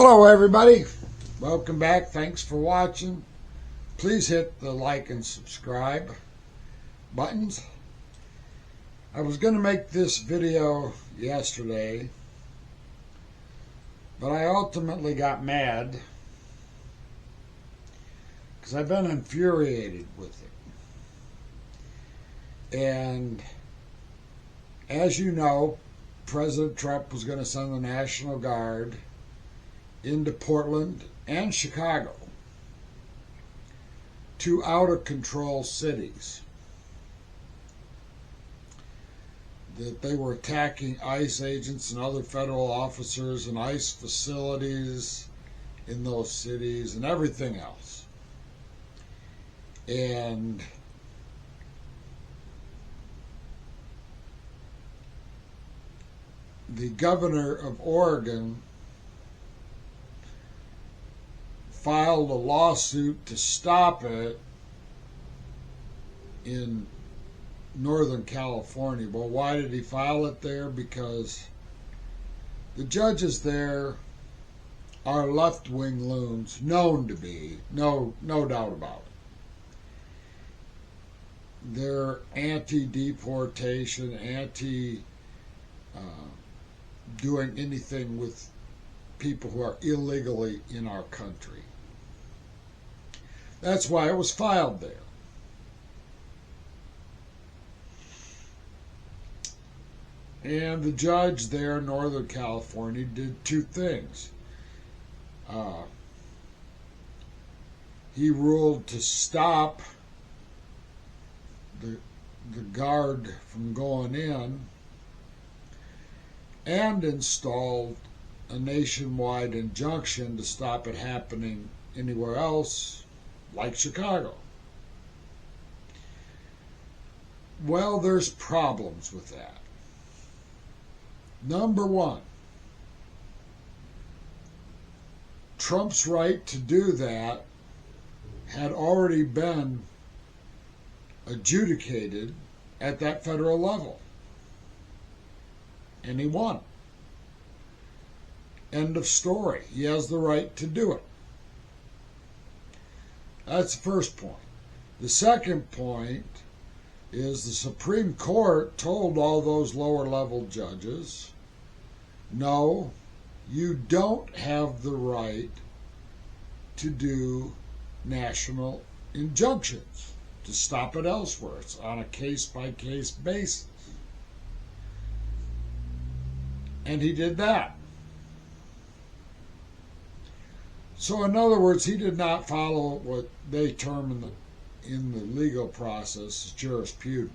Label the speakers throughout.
Speaker 1: Hello everybody, welcome back, thanks for watching. Please hit the like and subscribe buttons. I was going to make this video yesterday, but I ultimately got mad because I've been infuriated with it. And as you know, President Trump was going to send the National Guard into Portland and Chicago, two out-of-control cities, that they were attacking ICE agents and other federal officers and ICE facilities in those cities and everything else. And the governor of Oregon filed a lawsuit to stop it in Northern California. Well, why did he file it there? Because the judges there are left-wing loons, known to be, no doubt about it. They're anti-deportation, doing anything with people who are illegally in our country. That's why it was filed there. And the judge there in Northern California did two things. He ruled to stop the guard from going in and installed a nationwide injunction to stop it happening anywhere else, like Chicago. Well, there's problems with that. Number one, Trump's right to do that had already been adjudicated at that federal level, and he won. End of story. He has the right to do it. That's the first point. The second point is the Supreme Court told all those lower level judges, no, you don't have the right to do national injunctions, to stop it elsewhere. It's on a case-by-case basis. And he did that. So in other words, he did not follow what they term in the legal process as jurisprudence.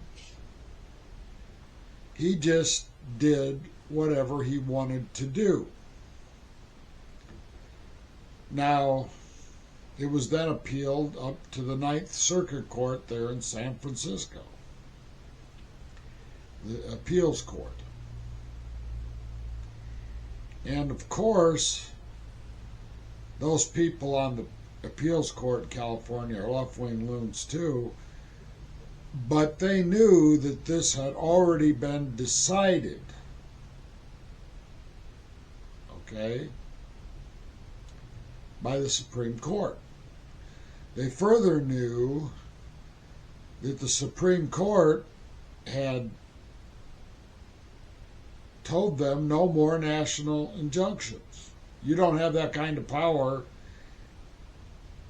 Speaker 1: He just did whatever he wanted to do. Now, it was then appealed up to the Ninth Circuit Court there in San Francisco, the appeals court. And of course, those people on the appeals court in California are left-wing loons too, but they knew that this had already been decided, okay, by the Supreme Court. They further knew that the Supreme Court had told them no more national injunctions. You don't have that kind of power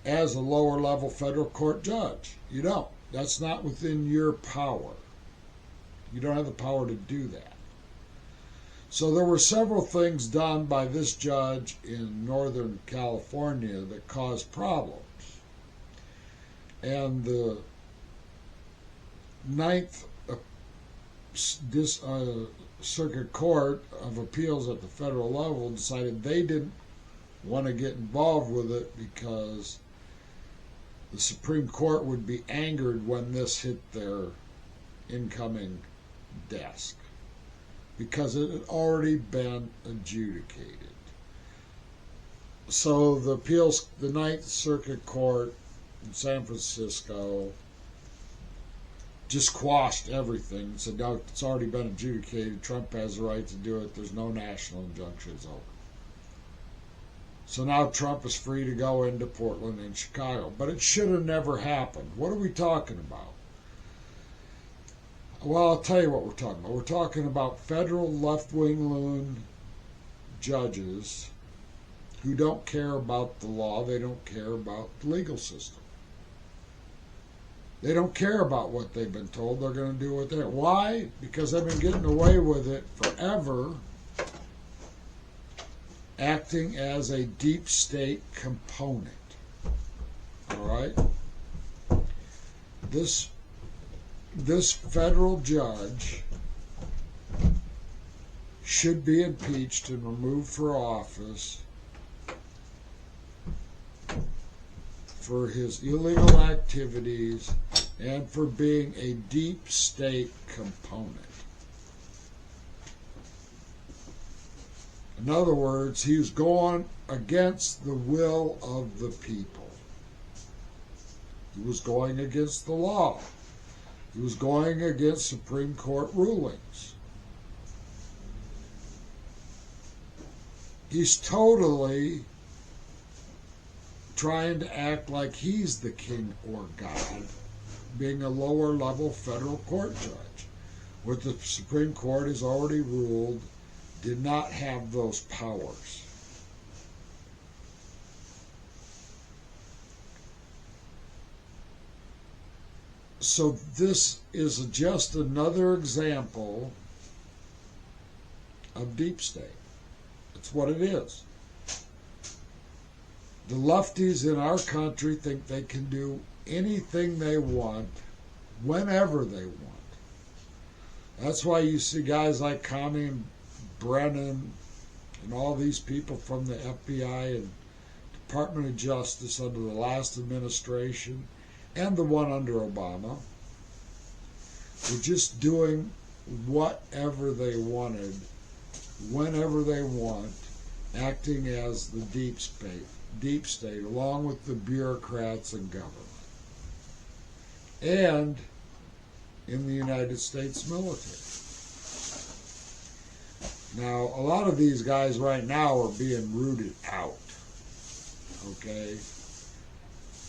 Speaker 1: as a lower level federal court judge. You don't. That's not within your power. You don't have the power to do that. So there were several things done by this judge in Northern California that caused problems. And the Ninth Circuit Court of Appeals at the federal level decided they didn't want to get involved with it because the Supreme Court would be angered when this hit their incoming desk, because it had already been adjudicated. So the Ninth Circuit Court in San Francisco just quashed everything and said, no, it's already been adjudicated. Trump has the right to do it. There's no national injunctions over. So now Trump is free to go into Portland and Chicago. But it should have never happened. What are we talking about? Well, I'll tell you what we're talking about. We're talking about federal left-wing loon judges who don't care about the law. They don't care about the legal system. They don't care about what they've been told. They're going to do what they want. Why? Because they've been getting away with it forever, acting as a deep state component. All right? This federal judge should be impeached and removed from office for his illegal activities and for being a deep state component. In other words, he was going against the will of the people. He was going against the law. He was going against Supreme Court rulings. He's totally trying to act like he's the king or God, being a lower level federal court judge, what the Supreme Court has already ruled did not have those powers. So this is just another example of deep state. That's what it is. The lefties in our country think they can do anything they want, whenever they want. That's why you see guys like Connie and Brennan and all these people from the FBI and Department of Justice under the last administration and the one under Obama were just doing whatever they wanted, whenever they want, acting as the deep state, along with the bureaucrats and government, and in the United States military. Now, a lot of these guys right now are being rooted out, okay?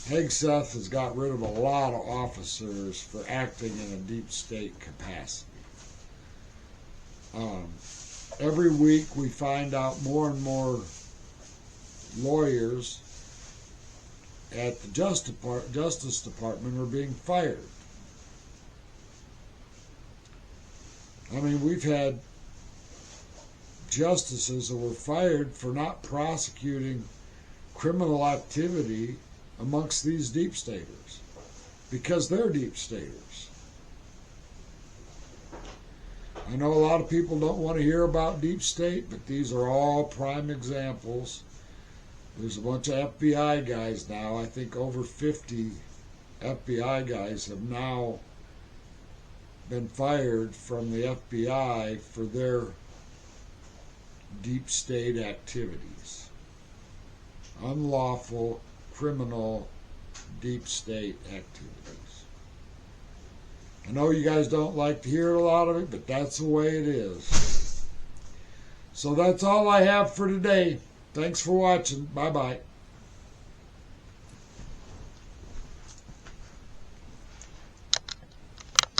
Speaker 1: Hegseth has got rid of a lot of officers for acting in a deep state capacity. Every week we find out more and more lawyers at the Justice Department are being fired. I mean, we've had justices who were fired for not prosecuting criminal activity amongst these deep staters because they're deep staters. I know a lot of people don't want to hear about deep state, but these are all prime examples. There's a bunch of FBI guys now. I think over 50 FBI guys have now been fired from the FBI for their deep state activities. Unlawful, criminal, deep state activities. I know you guys don't like to hear a lot of it, but that's the way it is. So that's all I have for today. Thanks for watching. Bye-bye.